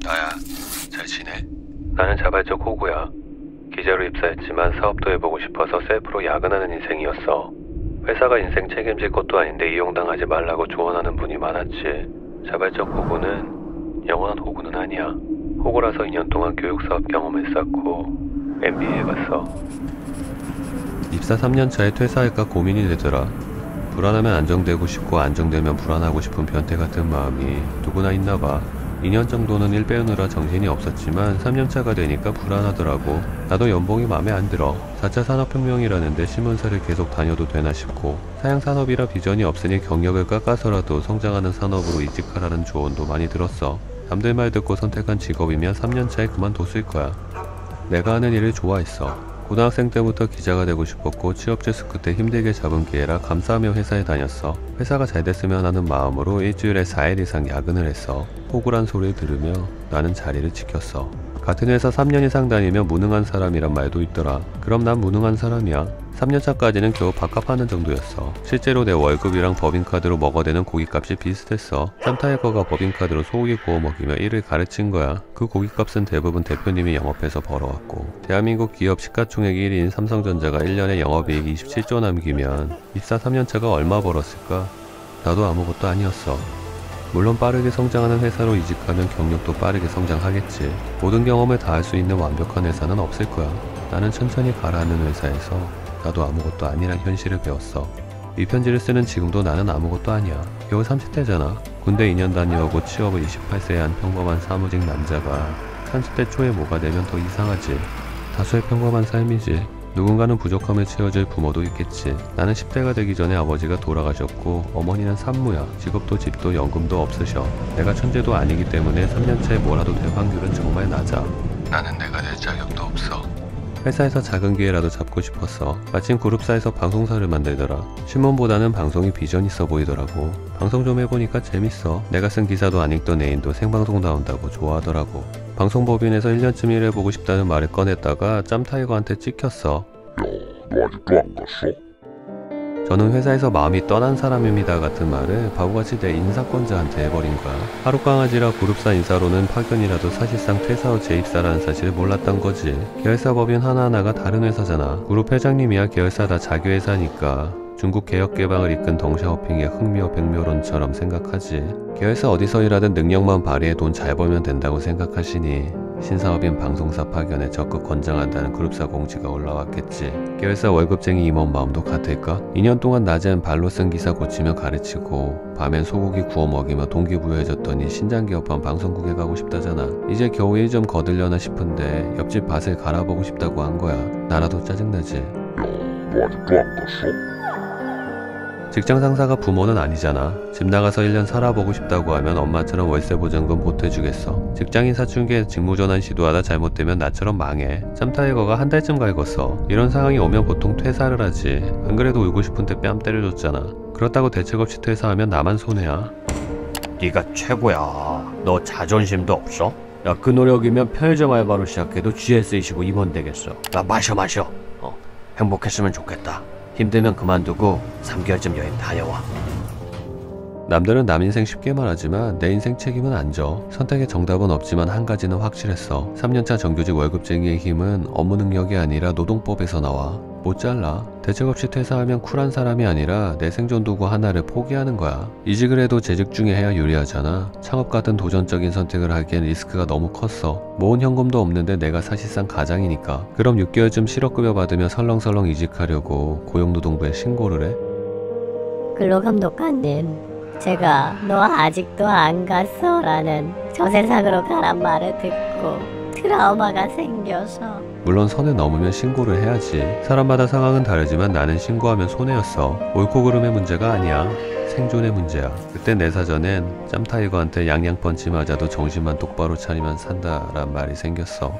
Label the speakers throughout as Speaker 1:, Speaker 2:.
Speaker 1: 나야, 잘 지내? 나는 자발적 호구야. 기자로 입사했지만 사업도 해보고 싶어서 셀프로 야근하는 인생이었어. 회사가 인생 책임질 것도 아닌데 이용당하지 말라고 조언하는 분이 많았지. 자발적 호구는 영원한 호구는 아니야. 호구라서 2년 동안 교육사업 경험을 쌓고 MBA 해봤어. 입사 3년차에 퇴사할까 고민이 되더라. 불안하면 안정되고 싶고 안정되면 불안하고 싶은 변태 같은 마음이 누구나 있나봐. 2년 정도는 일 배우느라 정신이 없었지만 3년차가 되니까 불안하더라고. 나도 연봉이 마음에 안 들어. 4차 산업혁명이라는데 신문사를 계속 다녀도 되나 싶고, 사양산업이라 비전이 없으니 경력을 깎아서라도 성장하는 산업으로 이직하라는 조언도 많이 들었어. 남들 말 듣고 선택한 직업이면 3년차에 그만뒀을 거야. 내가 하는 일을 좋아했어. 고등학생 때부터 기자가 되고 싶었고 취업재수 끝에 힘들게 잡은 기회라 감사하며 회사에 다녔어. 회사가 잘 됐으면 하는 마음으로 일주일에 4일 이상 야근을 했어. 호구란 소리를 들으며 나는 자리를 지켰어. 같은 회사 3년 이상 다니면 무능한 사람이란 말도 있더라. 그럼 난 무능한 사람이야. 3년차까지는 겨우 밥값하는 정도였어. 실제로 내 월급이랑 법인카드로 먹어대는 고깃값이 비슷했어. 짬타이거가 법인카드로 소고기 구워 먹이며 일을 가르친 거야. 그 고깃값은 대부분 대표님이 영업해서 벌어왔고, 대한민국 기업 시가총액 1위인 삼성전자가 1년에 영업이익 27조 남기면 입사 3년차가 얼마 벌었을까? 나도 아무것도 아니었어. 물론 빠르게 성장하는 회사로 이직하면 경력도 빠르게 성장하겠지. 모든 경험을 다 할 수 있는 완벽한 회사는 없을 거야. 나는 천천히 가라앉는 회사에서 나도 아무것도 아니란 현실을 배웠어. 이 편지를 쓰는 지금도 나는 아무것도 아니야. 겨우 30대잖아. 군대 2년 다녀오고 취업을 28세에 한 평범한 사무직 남자가 30대 초에 뭐가 되면 더 이상하지. 다수의 평범한 삶이지. 누군가는 부족함을 채워줄 부모도 있겠지. 나는 10대가 되기 전에 아버지가 돌아가셨고 어머니는 산무야. 직업도 집도 연금도 없으셔. 내가 천재도 아니기 때문에 3년차에 뭐라도 될 확률은 정말 낮아. 나는 내가 될 자격도 없어. 회사에서 작은 기회라도 잡고 싶었어. 마침 그룹사에서 방송사를 만들더라. 신문보다는 방송이 비전 있어 보이더라고. 방송 좀 해보니까 재밌어. 내가 쓴 기사도 안 읽던 애인도 생방송 나온다고 좋아하더라고. 방송법인에서 1년쯤 일해보고 싶다는 말을 꺼냈다가 짬타이거한테 찍혔어.
Speaker 2: 야, 너 아직도 안 갔어?
Speaker 1: 저는 회사에서 마음이 떠난 사람입니다 같은 말을 바보같이 내 인사권자한테 해버린 거야. 하룻강아지라 그룹사 인사로는 파견이라도 사실상 퇴사 후 재입사라는 사실을 몰랐던 거지. 계열사 법인 하나하나가 다른 회사잖아. 그룹 회장님이야 계열사 다 자기 회사니까 중국 개혁개방을 이끈 덩샤오핑의 흥묘 백묘론처럼 생각하지. 계열사 어디서 일하든 능력만 발휘해 돈 잘 벌면 된다고 생각하시니 신사업인 방송사 파견에 적극 권장한다는 그룹사 공지가 올라왔겠지. 계열사 월급쟁이 임원 마음도 같을까? 2년 동안 낮엔 발로 쓴 기사 고치며 가르치고 밤엔 소고기 구워 먹이며 동기부여해줬더니 신장기업한 방송국에 가고 싶다잖아. 이제 겨우 일 좀 거들려나 싶은데 옆집 밭을 갈아보고 싶다고 한 거야. 나라도 짜증나지.
Speaker 2: 야, 너 아직도 안 갔어?
Speaker 1: 직장 상사가 부모는 아니잖아. 집 나가서 1년 살아보고 싶다고 하면 엄마처럼 월세 보증금 보태주겠어. 직장인 사춘기에 직무전환 시도하다 잘못되면 나처럼 망해. 짬타이거가 한 달쯤 갈궜어. 이런 상황이 오면 보통 퇴사를 하지. 안 그래도 울고 싶은데 뺨 때려줬잖아. 그렇다고 대책 없이 퇴사하면 나만 손해야.
Speaker 3: 네가 최고야. 너 자존심도 없어? 야, 그 노력이면 편의점 알바로 시작해도 GS25 임원 되겠어. 야, 마셔. 행복했으면 좋겠다. 힘들면 그만두고 3개월쯤 여행 다녀와.
Speaker 1: 남들은 남 인생 쉽게 말하지만 내 인생 책임은 안 져. 선택의 정답은 없지만 한 가지는 확실했어. 3년차 정규직 월급쟁이의 힘은 업무 능력이 아니라 노동법에서 나와. 못 잘라. 대책 없이 퇴사하면 쿨한 사람이 아니라 내 생존 도구 하나를 포기하는 거야. 이직을 해도 재직 중에 해야 유리하잖아. 창업 같은 도전적인 선택을 하기엔 리스크가 너무 컸어. 모은 현금도 없는데 내가 사실상 가장이니까. 그럼 6개월쯤 실업급여 받으며 설렁설렁 이직하려고 고용노동부에 신고를 해?
Speaker 4: 근로감독관님, 제가 너 아직도 안 갔어? 라는 저 세상으로 가란 말을 듣고 트라우마가 생겨서.
Speaker 1: 물론 선을 넘으면 신고를 해야지. 사람마다 상황은 다르지만 나는 신고하면 손해였어. 옳고 그름의 문제가 아니야. 생존의 문제야. 그때 내 사전엔 짬타이거한테 양양펀치 맞아도 정신만 똑바로 차리면 산다란 말이 생겼어.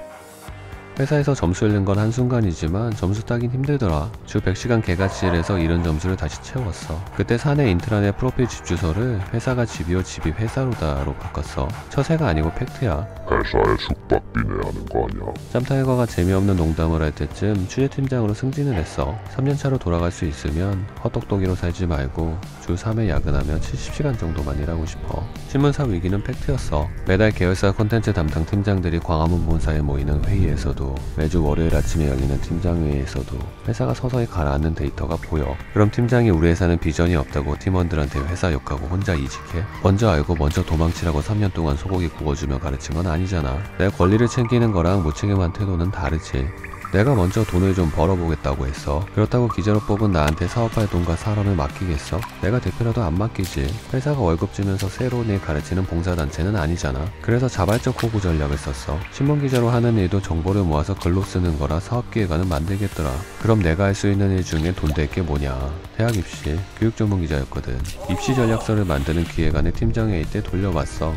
Speaker 1: 회사에서 점수 잃는 건 한순간이지만 점수 따긴 힘들더라. 주 100시간 개같이 일해서 잃은 점수를 다시 채웠어. 그때 사내 인트라넷 프로필 집 주소를 회사가 집이요 집이 회사로다로 바꿨어. 처세가 아니고 팩트야.
Speaker 2: 회사에 숙박비 내야 하는 거 아니야?
Speaker 3: 짬타이거가 재미없는 농담을 할 때쯤 취재팀장으로 승진을 했어. 3년차로 돌아갈 수 있으면 헛똑똑이로 살지 말고 주 3회 야근하며 70시간 정도만 일하고 싶어. 신문사 위기는 팩트였어. 매달 계열사 콘텐츠 담당 팀장들이 광화문 본사에 모이는 회의에서도, 매주 월요일 아침에 열리는 팀장회의에서도 회사가 서서히 가라앉는 데이터가 보여. 그럼 팀장이 우리 회사는 비전이 없다고 팀원들한테 회사 욕하고 혼자 이직해? 먼저 알고 먼저 도망치라고 3년 동안 소고기 구워주며 가르친 건 아니잖아. 내 권리를 챙기는 거랑 무책임한 태도는 다르지. 내가 먼저 돈을 좀 벌어보겠다고 했어. 그렇다고 기자로 뽑은 나한테 사업할 돈과 사람을 맡기겠어? 내가 대표라도 안 맡기지. 회사가 월급 주면서 새로운 일 가르치는 봉사단체는 아니잖아. 그래서 자발적 호구 전략을 썼어. 신문기자로 하는 일도 정보를 모아서 글로 쓰는 거라 사업기획안을 만들겠더라. 그럼 내가 할 수 있는 일 중에 돈 될 게 뭐냐? 대학 입시, 교육 전문 기자였거든. 입시 전략서를 만드는 기획안을 팀장회의 때 돌려봤어.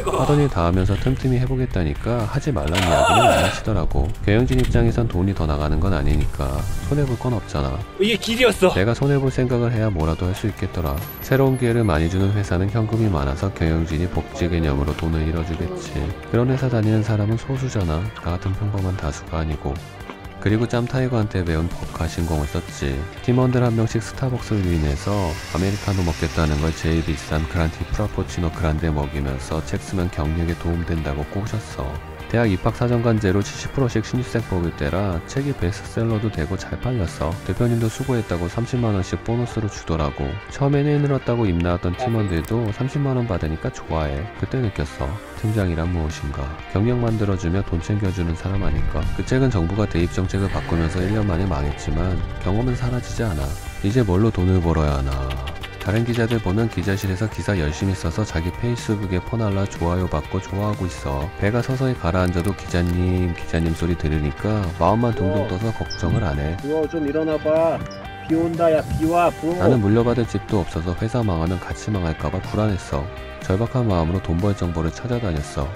Speaker 3: 하던 일 다 하면서 틈틈이 해보겠다니까 하지 말라는 이야기는 안 하시더라고. 경영진 입장에선 돈이 더 나가는 건 아니니까 손해볼 건 없잖아.
Speaker 5: 이게 길이었어.
Speaker 3: 내가 손해볼 생각을 해야 뭐라도 할 수 있겠더라. 새로운 기회를 많이 주는 회사는 현금이 많아서 경영진이 복지 개념으로 돈을 잃어주겠지. 그런 회사 다니는 사람은 소수잖아. 나 같은 평범한 다수가 아니고. 그리고 짬타이거한테 배운 법카 신공을 썼지. 팀원들 한 명씩 스타벅스를 인해서 아메리카노 먹겠다는 걸 제일 비싼 그란티 프라포치노 그란데 먹이면서 책 쓰면 경력에 도움된다고 꼬셨어. 대학 입학 사정관제로 70%씩 신입생 뽑을 때라 책이 베스트셀러도 되고 잘 팔렸어. 대표님도 수고했다고 30만원씩 보너스로 주더라고. 처음에는 힘들었다고 입 나왔던 팀원들도 30만원 받으니까 좋아해. 그때 느꼈어. 팀장이란 무엇인가. 경력 만들어주며 돈 챙겨주는 사람 아닐까. 그 책은 정부가 대입 정책을 바꾸면서 1년 만에 망했지만 경험은 사라지지 않아. 이제 뭘로 돈을 벌어야 하나. 다른 기자들 보면 기자실에서 기사 열심히 써서 자기 페이스북에 퍼날라 좋아요 받고 좋아하고 있어. 배가 서서히 가라앉아도 기자님 소리 들으니까 마음만 둥둥 떠서 걱정을 안 해.
Speaker 5: 부어 좀 일어나봐. 비 온다. 야 비와 부어.
Speaker 3: 나는 물려받을 집도 없어서 회사 망하면 같이 망할까봐 불안했어. 절박한 마음으로 돈 벌 정보를 찾아다녔어.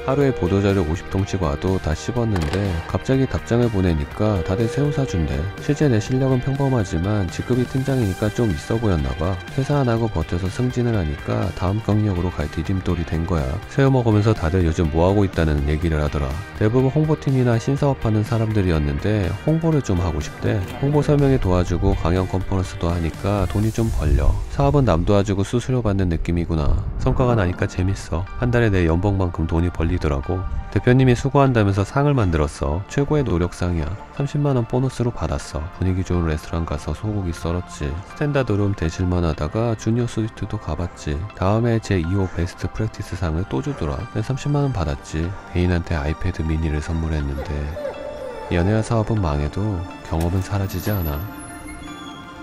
Speaker 3: 하루에 보도자료 50통씩 와도 다 씹었는데 갑자기 답장을 보내니까 다들 새우 사준대. 실제 내 실력은 평범하지만 직급이 팀장이니까 좀 있어 보였나봐. 퇴사 안 하고 버텨서 승진을 하니까 다음 경력으로 갈 디딤돌이 된 거야. 새우 먹으면서 다들 요즘 뭐하고 있다는 얘기를 하더라. 대부분 홍보팀이나 신사업하는 사람들이었는데 홍보를 좀 하고 싶대. 홍보 설명에 도와주고 강연 컨퍼런스도 하니까 돈이 좀 벌려. 사업은 남 도와주고 수수료 받는 느낌이구나. 성과가 나니까 재밌어. 한 달에 내 연봉만큼 돈이 벌리더라고. 대표님이 수고한다면서 상을 만들었어. 최고의 노력상이야. 30만원 보너스로 받았어. 분위기 좋은 레스토랑 가서 소고기 썰었지. 스탠다드룸 대실만 하다가 주니어 스위트도 가봤지. 다음에 제 2호 베스트 프랙티스 상을 또 주더라. 30만원 받았지. 애인한테 아이패드 미니를 선물했는데 연애와 사업은 망해도 경험은 사라지지 않아.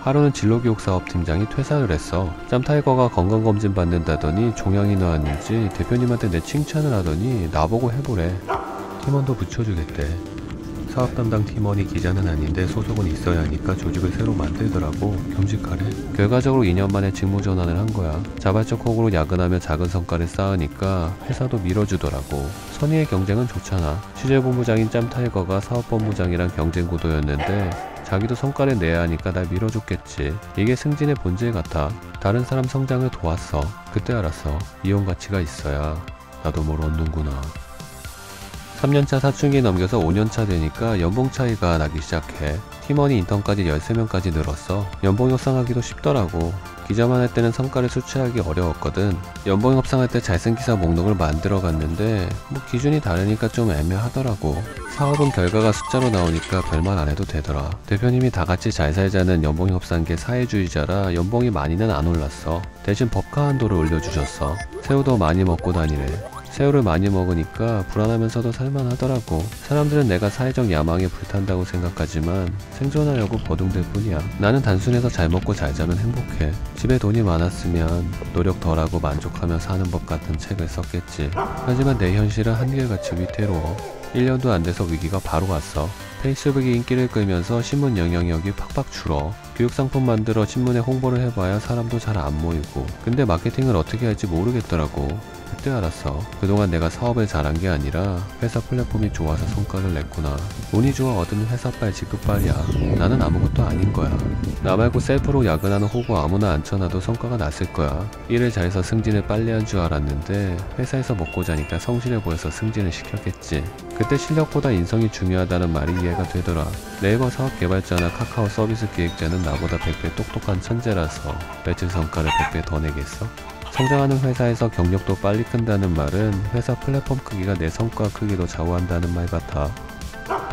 Speaker 3: 하루는 진로교육 사업팀장이 퇴사를 했어. 짬타이거가 건강검진 받는다더니 종양이 나왔는지 대표님한테 내 칭찬을 하더니 나보고 해보래. 팀원도 붙여주겠대. 사업 담당 팀원이 기자는 아닌데 소속은 있어야 하니까 조직을 새로 만들더라고. 겸직하래. 결과적으로 2년 만에 직무 전환을 한 거야. 자발적 호구로 야근하며 작은 성과를 쌓으니까 회사도 밀어주더라고. 선의의 경쟁은 좋잖아. 취재본부장인 짬타이거가 사업본부장이랑 경쟁 구도였는데 자기도 성과를 내야 하니까 날 밀어줬겠지. 이게 승진의 본질 같아. 다른 사람 성장을 도왔어. 그때 알았어. 이용 가치가 있어야 나도 뭘 얻는구나. 3년차 사춘기 넘겨서 5년차 되니까 연봉 차이가 나기 시작해. 팀원이 인턴까지 13명까지 늘었어. 연봉 협상하기도 쉽더라고. 기자만 할 때는 성과를 수치하기 어려웠거든. 연봉 협상할 때 잘생기사 목록을 만들어 갔는데 뭐 기준이 다르니까 좀 애매하더라고. 사업은 결과가 숫자로 나오니까 별말 안 해도 되더라. 대표님이 다 같이 잘 살자는 연봉 협상계 사회주의자라 연봉이 많이는 안 올랐어. 대신 법카 한도를 올려주셨어. 새우도 많이 먹고 다니래. 새우를 많이 먹으니까 불안하면서도 살만하더라고. 사람들은 내가 사회적 야망에 불탄다고 생각하지만 생존하려고 버둥댈 뿐이야. 나는 단순해서 잘 먹고 잘 자면 행복해. 집에 돈이 많았으면 노력 덜하고 만족하며 사는 법 같은 책을 썼겠지. 하지만 내 현실은 한결같이 위태로워. 1년도 안 돼서 위기가 바로 왔어. 페이스북이 인기를 끌면서 신문 영향력이 팍팍 줄어. 교육상품 만들어 신문에 홍보를 해봐야 사람도 잘 안 모이고. 근데 마케팅을 어떻게 할지 모르겠더라고. 그때 알았어. 그동안 내가 사업을 잘한 게 아니라 회사 플랫폼이 좋아서 성과를 냈구나. 운이 좋아 얻은 회사빨 직급빨이야. 나는 아무것도 아닌 거야. 나 말고 셀프로 야근하는 호구 아무나 앉혀놔도 성과가 났을 거야. 일을 잘해서 승진을 빨리 한 줄 알았는데 회사에서 먹고 자니까 성실해 보여서 승진을 시켰겠지. 그때 실력보다 인성이 중요하다는 말이 이해가 되더라. 네이버 사업 개발자나 카카오 서비스 기획자는 나보다 100배 똑똑한 천재라서 매출 성과를 100배 더 내겠어? 성장하는 회사에서 경력도 빨리 큰다는 말은 회사 플랫폼 크기가 내 성과 크기도 좌우한다는 말 같아.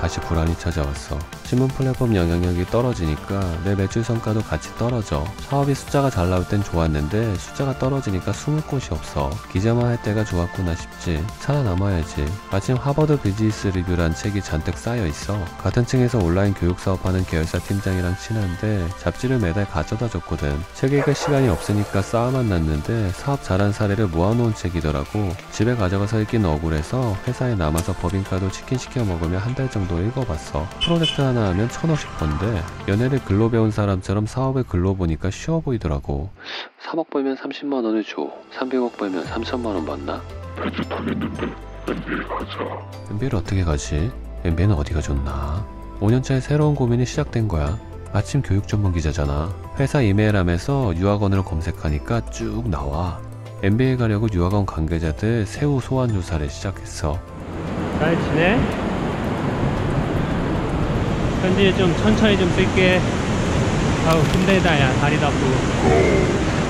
Speaker 3: 다시 불안이 찾아왔어. 신문 플랫폼 영향력이 떨어지니까 내 매출 성과도 같이 떨어져. 사업이 숫자가 잘 나올 땐 좋았는데 숫자가 떨어지니까 숨을 곳이 없어. 기자만 할 때가 좋았구나 싶지. 살아남아야지. 마침 하버드 비즈니스 리뷰란 책이 잔뜩 쌓여 있어. 같은 층에서 온라인 교육 사업하는 계열사 팀장이랑 친한데 잡지를 매달 가져다 줬거든. 책 읽을 시간이 없으니까 쌓아만 놨는데 사업 잘한 사례를 모아놓은 책이더라고. 집에 가져가서 읽긴 억울해서 회사에 남아서 법인카드 치킨 시켜 먹으며 한 달 정도 읽어봤어. 프로젝트 하나 하면 1,000원씩 번데 연애를 글로 배운 사람처럼 사업을 글로 보니까 쉬워 보이더라고. 3억 벌면 30만 원을 줘. 300억 벌면 3천만 원 받나?
Speaker 2: 배짓하겠는데 NBA 가자.
Speaker 3: MBA를 어떻게 가지? MBA는 어디가 좋나? 5년차에 새로운 고민이 시작된 거야. 마침 교육 전문 기자잖아. 회사 이메일함에서 유학원을 검색하니까 쭉 나와. MBA 가려고 유학원 관계자들 세후 소환 조사를 시작했어.
Speaker 5: 잘 지내? 편지 좀 천천히 좀 쓸게. 아우 힘들다 야 다리도 아프고.